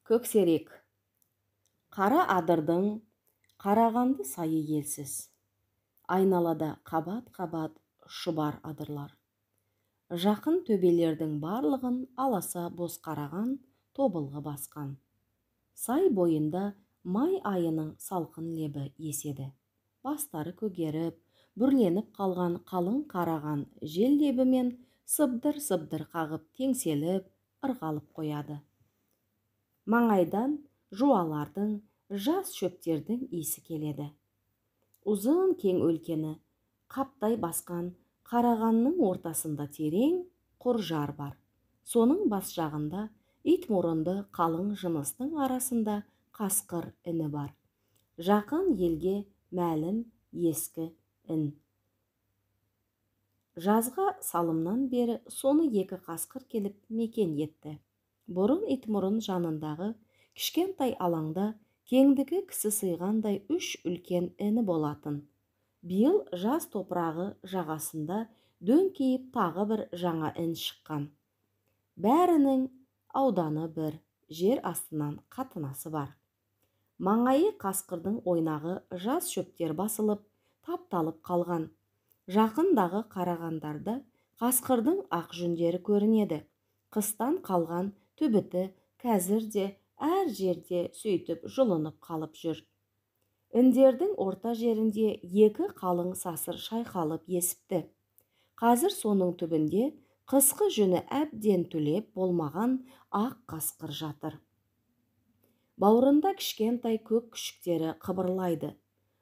Көксерек. Қара адырдың қарағанды сайы елсіз. Айналада қабат-қабат шұбар адырлар. Жақын төбелердің барлығын аласа боз қараған тобылғы басқан. Сай бойында май айының салқын лебі еседі. Бастары көгеріп, бүрленіп қалған қалың қараған жел лебімен сыбдыр-сыбдыр қағып теңселіп, ырғалып қояды. Маңайдан жуалардың, жас шөптердің иісі келеді. Ұзын кең өлкені қаптай басқан қарағанның ортасында терең құр жар бар. Соның бас жағында ит мұрынды қалың жыныстың арасында қасқыр іні бар. Жақын елге мәлім ескі ін. Жазға салымнан бері соны екі қасқыр келіп мекен етті. Бұрын итмұрын жанындағы кішкентай алаңда кеңдігі кісі сыйғандай үш үлкен іні болатын. Биыл жаз топырағы жағасында дөңкейіп тағы бір жаңа ін шыққан. Бәрінің ауданы бір, жер астынан қатынасы бар. Маңайы қасқырдың ойнағы жас шөптер басылып, тапталып қалған. Жақындағы қарағандарда қасқырдың ақ жүндері көрінеді. Қыстан қалған түбіті қазір де әр жерде сөйтіп жұлынып қалып жүр. Үндердің орта жерінде екі қалың сасыр шайқалып есіпті. Қазір соның түбінде қысқы жүні әбден түлеп болмаған ақ қасқыр жатыр. Бауырында кішкентай көк күшіктері қыбырлайды.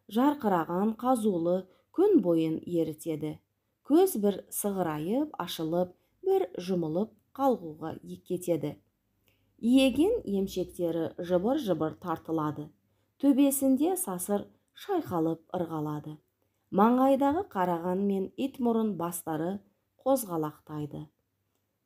Жарқыраған қазулы күн бойын ерітеді. Көз бір сығырайып, ашылып, бір жұмылып қалғуға кетеді. Иеген емшектері жыбыр-жыбыр тартылады. Төбесінде сасыр шайқалып ырғалады. Маңайдағы қараған мен итмұрын бастары қозғалақтайды.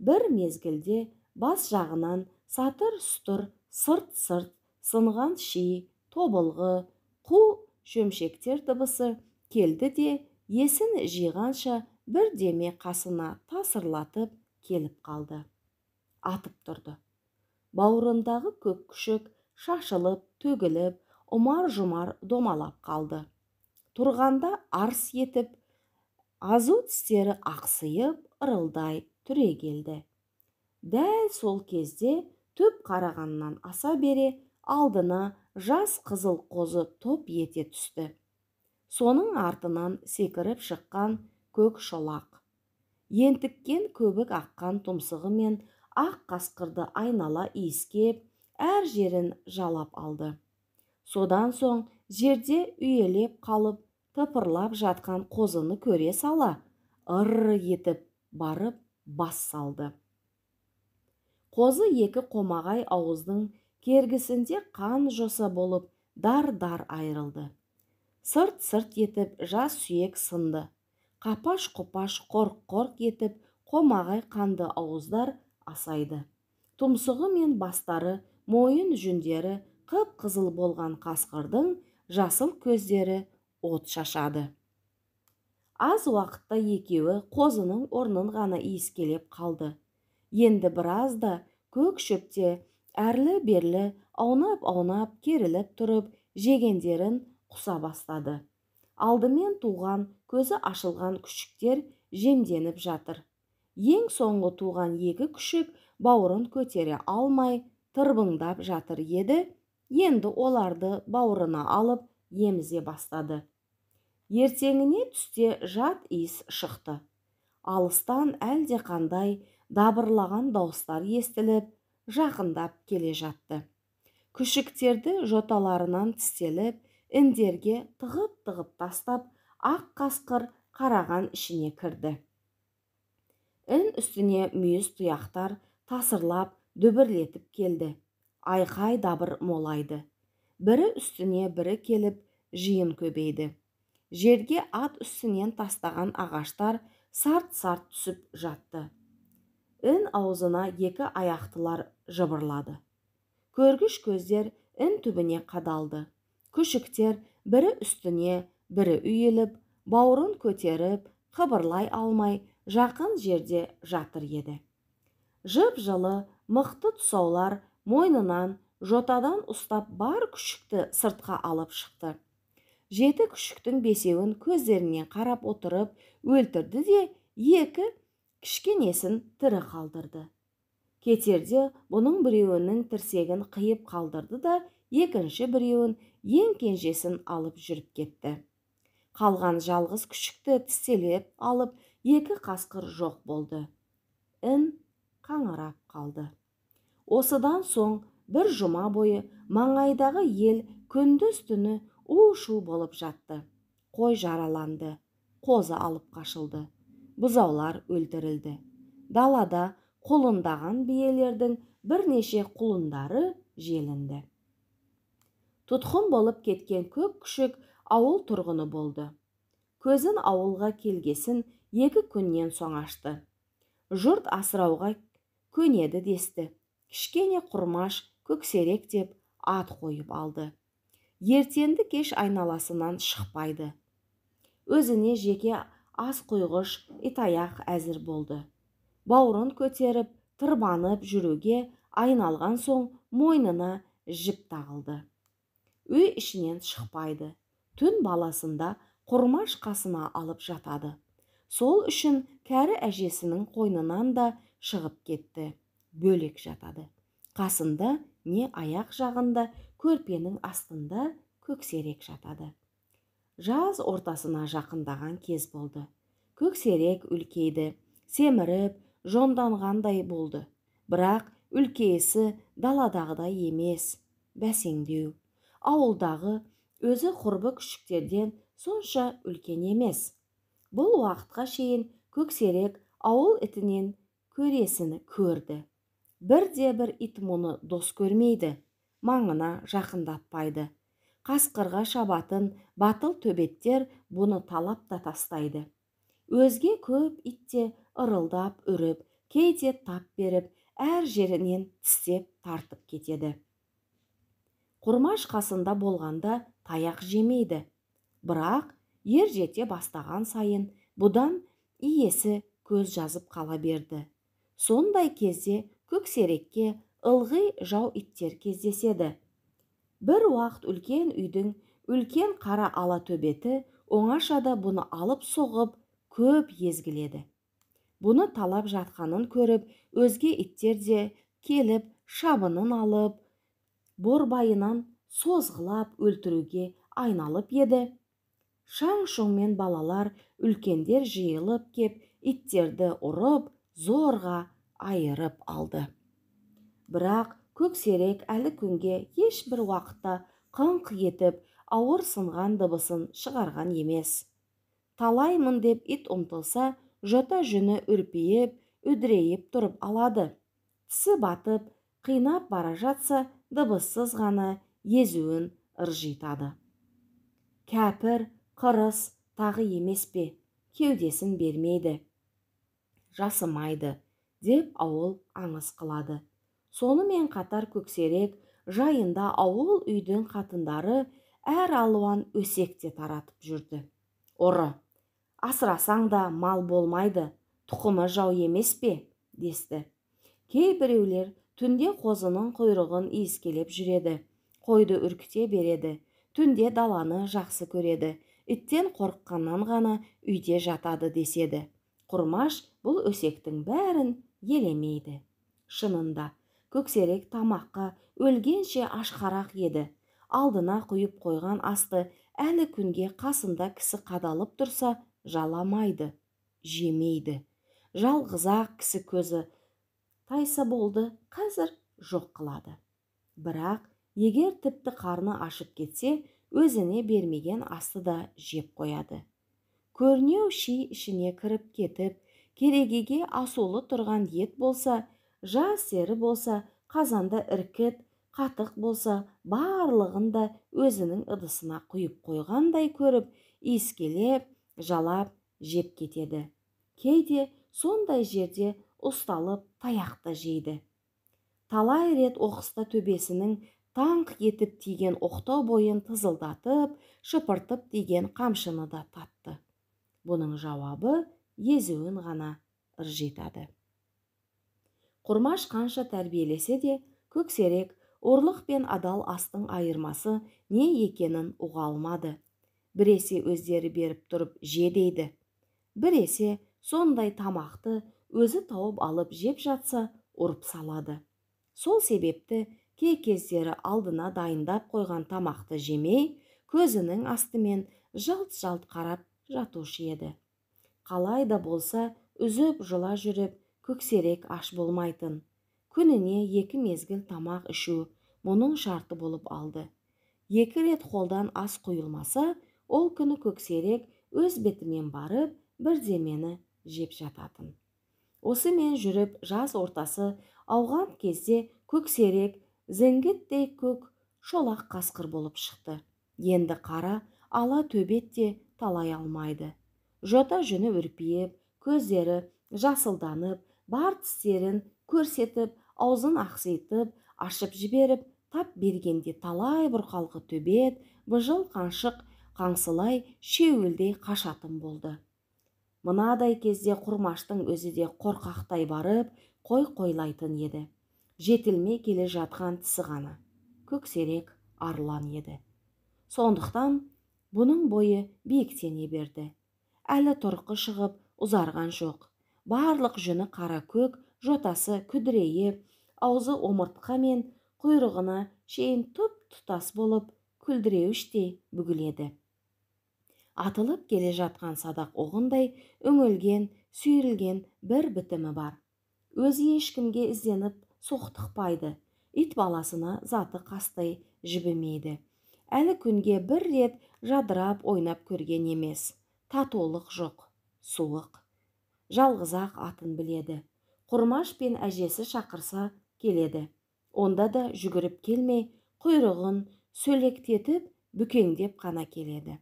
Бір мезгілде бас жағынан сатыр-сұтыр, сырт-сырт сынған ши, тобылғы, қу шөмшектер дыбысы келді де, есін жиғанша бірдеме қасына тасырлатып келіп қалды. Атып тұрды. Бауырындағы көк күшік шашылып, төгіліп, ұмар-жұмар домалап қалды. Тұрғанда арс етіп, азу тістері ақсиып, ырылдай түрегелді. Дәл сол кезде төп қарағаннан аса бере алдына жас қызыл қозы топ ете түсті. Соның артынан секіріп шыққан көк шолақ. Ентіккен көбік аққан тұмсығы мен ақ қасқырды айнала иіскеп, әр жерін жалап алды. Содан соң жерде үйелеп қалып, тыпырлап жатқан қозыны көре сала, ырр етіп барып бас салды. Қозы екі қомағай ауыздың кергісінде қан жоса болып дар-дар айрылды. Сырт-сырт етіп жас сүйек сынды. Қапаш-құпаш қорқ-қорқ етіп қомағай қанды ауыздар асайды. Тұмсығы мен бастары, мойын жүндері қып-қызыл болған қасқырдың жасыл көздері от шашады. Аз уақытта екеуі қозының орнын ғана иіскелеп қалды. Енді біразда көк шөпте әрлі-берлі аунап-аунап керіліп тұрып, жегендерін құса бастады. Алдымен туған, көзі ашылған күшіктер жемденіп жатыр. Ең соңғы туған екі күшік бауырын көтере алмай тырбыңдап жатыр еді, енді оларды бауырына алып емізе бастады. Ертеңіне түсте жат иіс шықты. Алыстан әлде қандай дабырлаған дауыстар естіліп, жақындап келе жатты. Күшіктерді жоталарынан тістеліп, індерге тығып-тығып тастап, ақ қасқыр қараған ішіне кірді. Ін үстіне мүйіз тұяқтар тасырлап, дүбірлетіп келді. Айқай дабыр молайды. Бірі үстіне бірі келіп, жиын көбейді. Жерге ат үстінен тастаған ағаштар сарт-сарт түсіп жатты. Ін аузына екі аяқтылар жыбырлады. Көргіш көздер ін түбіне қадалды. Күшіктер бірі үстіне, бірі үйіліп, бауырын көтеріп, қыбырлай алмай, жақын жерде жатыр еді. Жып-жылы мықты тұсаулар мойнынан жотадан ұстап бар күшікті сыртқа алып шықты. 7 күшіктің 5-еуін көздерінен қарап отырып өлтірді де 2 кішкенесін тірі қалдырды. Кетерде бұның біреуінің тірсегін қиып қалдырды да екінші біреуін ең кенжесін алып жүріп кетті. Қалған жалғыз күшікті тістелеп алып 2 қасқыр жоқ болды. Ін қаңырап қалды. Осыдан соң бір жұма бойы маңайдағы ел күндіз түні у-шу болып жатты. Қой жараланды, қозы алып қашылды, бұзаулар өлтірілді. Далада құлындаған биелердің бірнеше құлындары желінді. Тұтқын болып кеткен көк күшік ауыл тұрғыны болды. Көзін ауылға келгесін 2 күннен соң ашты. Жұрт асырауға көнеді десті. Кішкене Құрмаш Көксерек деп ат қойып алды. Ертенді кеш айналасынан шықпайды. Өзіне жеке ас қойғыш итаяқ әзір болды. Бауырын көтеріп, тырбанып жүруге айналған соң мойнына жіп тағылды. Үй ішінен шықпайды. Түн баласында Құрмаш қасына алып жатады. Сол үшін кәрі әжесінің қойнынан да шығып кетті. Бөлек жатады. Қасында не аяқ жағында көрпенің астында Көксерек жатады. Жаз ортасына жақындаған кез болды. Көксерек үлкейді, семіріп, жонданғандай болды. Бірақ үлкейісі даладағыдай емес, бәсеңдеу. Ауылдағы өзі құрбы күшіктерден сонша үлкен емес. Бұл уақытқа шейін Көксерек ауыл ітінен көресіні көрді. Бірде-бір ит мұны дос көрмейді, маңына жақындатпайды. Қасқырға шабатын батыл төбеттер бұны талап та тастайды. Өзге көп итте ырылдап үріп, кейде тап беріп, әр жерінен тістеп тартып кетеді. Құрмаш қасында болғанда таяқ жемейді. Бірақ ер жете бастаған сайын бұдан иесі көз жазып қала берді. Сондай кезде Көксерекке ылғи жау иттер кездеседі. Бір уақыт үлкен үйдің үлкен қара ала төбеті оңашада бұны алып соғып көп езгіледі. Бұны талап жатқанын көріп, өзге иттер де келіп шабынын алып, борбайынан созғылап өлтіруге айналып еді. Шаң-шұңмен балалар, үлкендер жиылып кеп, иттерді ұрып, зорға айырып алды. Бірақ Көксерек әлі күнге ешбір уақытта қыңқ етіп, ауыр сынған дыбысын шығарған емес. Талаймын деп ит ұмтылса, жота жүні үрпейіп, үдірейіп тұрып алады. Тісі батып, қинап бара жатса, дыбыссыз ғана езуін ыржитады. Кәпір, қырыс тағы емес пе, кеудесін бермейді, жасымайды, деп ауыл аңыз қылады. Сонымен қатар Көксерек жайында ауыл үйдің қатындары әр алуан өсекте таратып жүрді. Ұры, асырасаң да мал болмайды, тұқымы жау емес пе, десті. Кейбіреулер түнде қозының құйрығын иіскелеп жүреді, қойды үркіте береді, түнде даланы жақсы көреді, иттен қорыққаннан ғана үйде жатады деседі. Құрмаш бұл өсектің бәрін елемейді. Шынында, Көксерек тамаққа өлгенше ашқарақ еді. Алдына құйып қойған асты әлі күнге қасында кісі қадалып тұрса, жаламайды, жемейді. Жалғызақ кісі көзі тайса болды, қазір жоқ қылады. Бірақ егер тіпті қарны ашып кетсе, өзіне бермеген асты да жеп қояды. Көрнеу ши ішіне кіріп кетіп, керегеге асулы тұрған ет болса, жас сері болса, қазанда іркіт, қатық болса, барлығын да өзінің ыдысына құйып қойғандай көріп, иіскелеп, жалап, жеп кетеді. Кейде сондай жерде ұсталып таяқты жейді. Талай рет оқыста төбесінің таңқ етіп тиген оқтау бойын тызылдатып, шыпыртып тиген қамшыны да татты. Бұның жауабы езуін ғана ыржитады. Құрмаш қанша тәрбиелесе де, Көксерек ұрлық пен адал астың айырмасы не екенін ұға алмады. Біресе өздері беріп тұрып же дейді. Біресе сондай тамақты өзі тауып алып жеп жатса ұрып салады. Сол себепті кей кездері алдына дайындап қойған тамақты жемей, көзінің астымен жалт-жалт қарап жатушы еді. Қалай да болса, үзіп жұла жүріп, көксерек аш болмайтын. Күніне 2 мезгіл тамақ ішу мұның шарты болып алды. 2 рет қолдан ас құйылмаса, ол күні көксерек өз бетімен барып, бірдемені жеп жататын. Осымен жүріп, жаз ортасы ауған кезде көксерек зіңгіттей көк шолақ қасқыр болып шықты. Енді қара ала төбет те талай алмайды. Жота жүні үрпиіп, көздері жасылданып, бар тістерін көрсетіп, аузын ақситып, ашып жіберіп, тап бергенде талай бұрқалқы төбет, бұжыл қаншық қаңсылай шеуілдей қашатын болды. Мынадай кезде Құрмаштың өзі де қорқақтай барып, қойлайтын еді. Жетілмей келе жатқан тісі ғана. Көксерек арлан еді. Сондықтан бұның бойы биіктене берді. Әлі тұрқы шығып ұзарған жоқ. Барлық жүні қара көк, жотасы күдірейіп, аузы омыртқа мен құйрығына шейін тұтас болып, күлдіреуіштей бүгіледі. Атылып келе жатқан садақ оғындай үңілген, сүйрілген бір бітімі бар. Өзі ешкімге ізденіп соқтықпайды. Ит баласына заты қастай жібімейді. Әлі күнге бір рет жадырап ойнап көрген емес. Татулық жоқ, суық. Жалғызақ атын біледі. Құрмаш пен әжесі шақырса келеді. Онда да жүгіріп келмей, құйрығын сөлектетіп, бүкеңдеп қана келеді.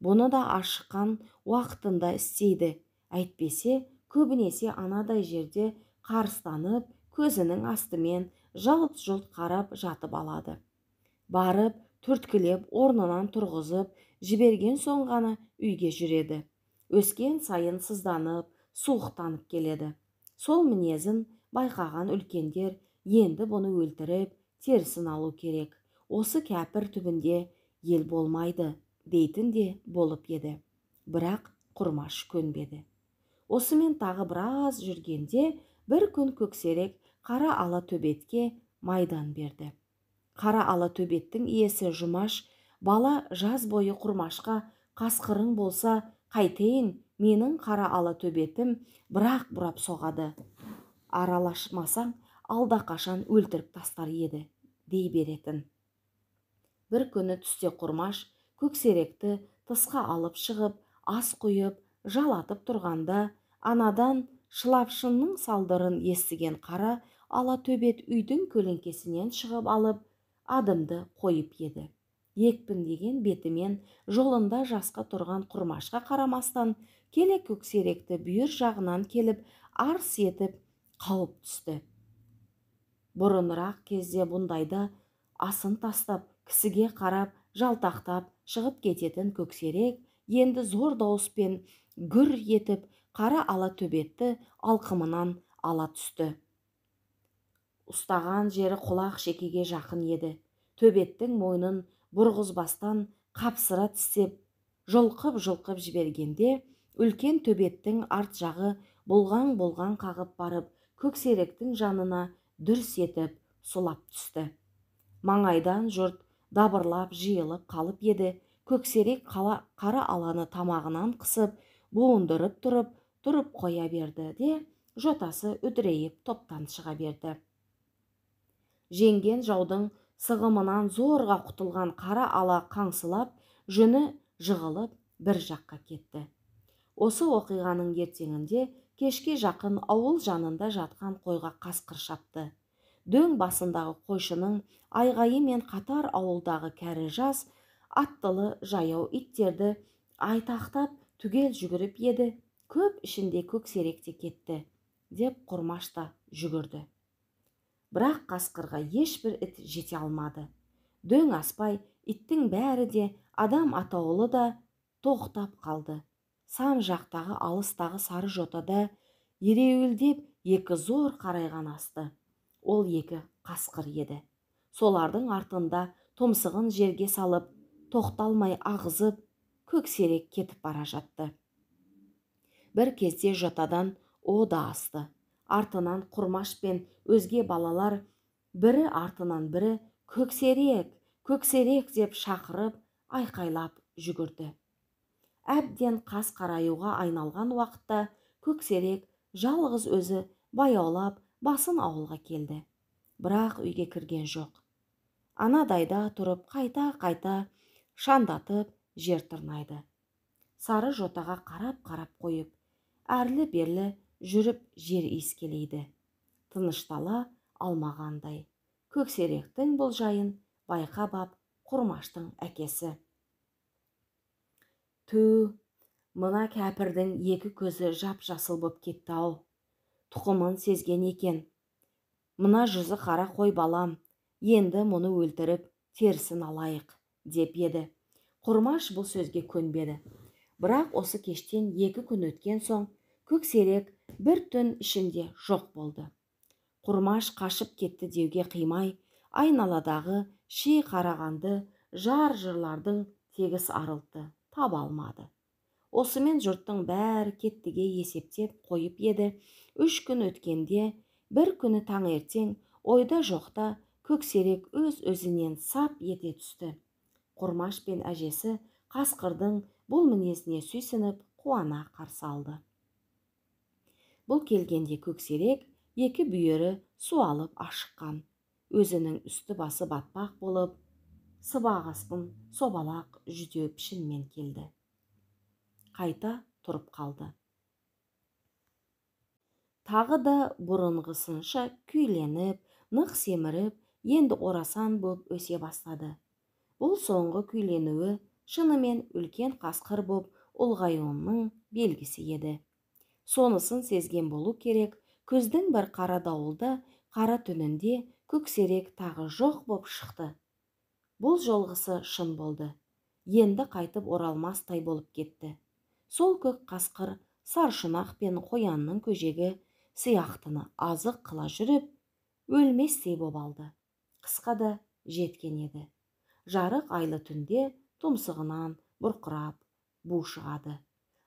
Бұны да ашыққан уақытында істейді. Әйтпесе, көбінесе анадай жерде қарыстанып, көзінің астымен жалт-жұлт қарап жатып алады. Барып, түрткілеп, орнынан тұрғызып, жіберген соң ғана үйге жүреді. Өскен сайын сызданып, суықтанып келеді. Сол мінезін байқаған үлкендер енді бұны өлтіріп, терісін алу керек. Осы кәпір түбінде ел болмайды, дейтін де болып еді. Бірақ Құрмаш көнбеді. Осымен тағы біраз жүргенде бір күн көксерек қара ала төбетке майдан берді. Қара ала төбеттің иесі Жұмаш, бала жаз бойы Құрмашқа қасқырың болса қайтейін, менің қара ала төбетім бірақ бұрап соғады. Аралашмасаң алдақашан өлтіріп тастар еді, дей беретін. Бір күні түсте Құрмаш көксеректі тысқа алып шығып, ас құйып, жалатып тұрғанда, анадан шылапшынның салдырын естіген қара ала төбет үйдің көлеңкесінен шығып алып, адымды қойып еді. Екпіндеген бетімен жолында жасқа тұрған Құрмашқа қарамастан, келе көксеректі бүйір жағынан келіп, арс етіп қауып түсті. Бұрынырақ кезде бұндайда асын тастап, кісіге қарап, жалтақтап шығып кететін көксерек, енді зор дауыспен гүр етіп, қара ала төбетті алқымынан ала түсті. Ұстаған жері құлақ шекеге жақын еді. Төбеттің мойнын бұрғызбастан қапсыра тістеп, жұлқып жібергенде, үлкен төбеттің арт жағы болған қағып барып, көксеректің жанына дүрс етіп сұлап түсті. Маңайдан жұрт дабырлап жиылып қалып еді. Көксерек қара аланы тамағынан қысып, буындырып тұрып қоя берді де, жотасы үдірейіп топтан шыға берді. Жеңген жаудың сығымынан зорға құтылған қара ала қаңсылап, жүні жығылып бір жаққа кетті. Осы оқиғаның ертеңінде кешке жақын ауыл жанында жатқан қойға қасқыр шапты. Дөң басындағы қойшының айғайы мен қатар ауылдағы кәрі жас, аттылы жаяу иттерді айтақтап түгел жүгіріп еді. Көп ішінде көксерек те кетті, деп Құрмаш та жүгірді. Бірақ қасқырға ешбір ит жете алмады. Дөң аспай, иттің бәрі де, адам атаулы да тоқтап қалды. Сам жақтағы алыстағы сары жотада ереуілдеп екі зор қарайған асты. Ол екі қасқыр еді. Солардың артында тұмсығын жерге салып, тоқталмай ағызып, көксерек кетіп бара жатты. Бір кезде жотадан о да асты. Артынан Құрмаш пен өзге балалар бірі артынан бірі көксерек, көксерек деп шақырып, айқайлап жүгірді. Әбден қас қараюға айналған уақытта көксерек жалғыз өзі баяулап басын ауылға келді. Бірақ үйге кірген жоқ. Анадайда тұрып қайта-қайта шандатып жер тырнайды. Сары жотаға қарап қойып, әрлі-берлі жүріп жер иіскелейді. Тыныштала алмағандай. Көксеректің бұл жайын байқап ап Құрмаштың әкесі: «Ту, мына кәпірдің екі көзі жап-жасыл боп кетті-ау. Тұқымын сезген екен. Мына жүзі қара қой балам, енді мұны өлтіріп, терісін алайық», деп еді. Құрмаш бұл сөзге көнбеді. Бірақ осы кештен 2 күн өткен соң, көксерек бір түн ішінде жоқ болды. Құрмаш қашып кетті деуге қимай, айналадағы ши қарағанды жар-жырлардың тегіс арылтты, таба алмады. Осымен жұрттың бәрі кеттіге есептеп қойып еді. 3 күн өткенде, бір күні таңертең ойда жоқта көксерек өз-өзінен сап ете түсті. Құрмаш пен әжесі қасқырдың бұл мінезіне сүйсініп, қуана қарсы алды. Бұл келгенде көксерек 2 бүйірі суалып ашыққан. Өзінің үсті басы батпақ болып, сыбағаспын собалақ жүдеу пішінмен келді. Қайта тұрып қалды. Тағы да бұрынғысынша күйленіп, нық семіріп, енді орасан боп өсе бастады. Бұл соңғы күйленуі шынымен үлкен қасқыр боп ұлғаюының белгісі еді. Сонысын сезген болу керек, күздің бір қара дауылда, қара түнінде көксерек тағы жоқ боп шықты. Бұл жолғысы шын болды. Енді қайтып оралмастай болып кетті. Сол көк қасқыр саршұнақ пен қоянның көжегі сияқтыны азық қыла жүріп, өлместей боп алды. Қысқа да жеткен еді. Жарық айлы түнде тұмсығынан бұрқырап бу шығады.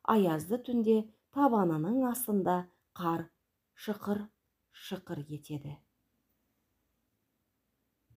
Аязды түнде табанының астында қар шықыр-шықыр етеді.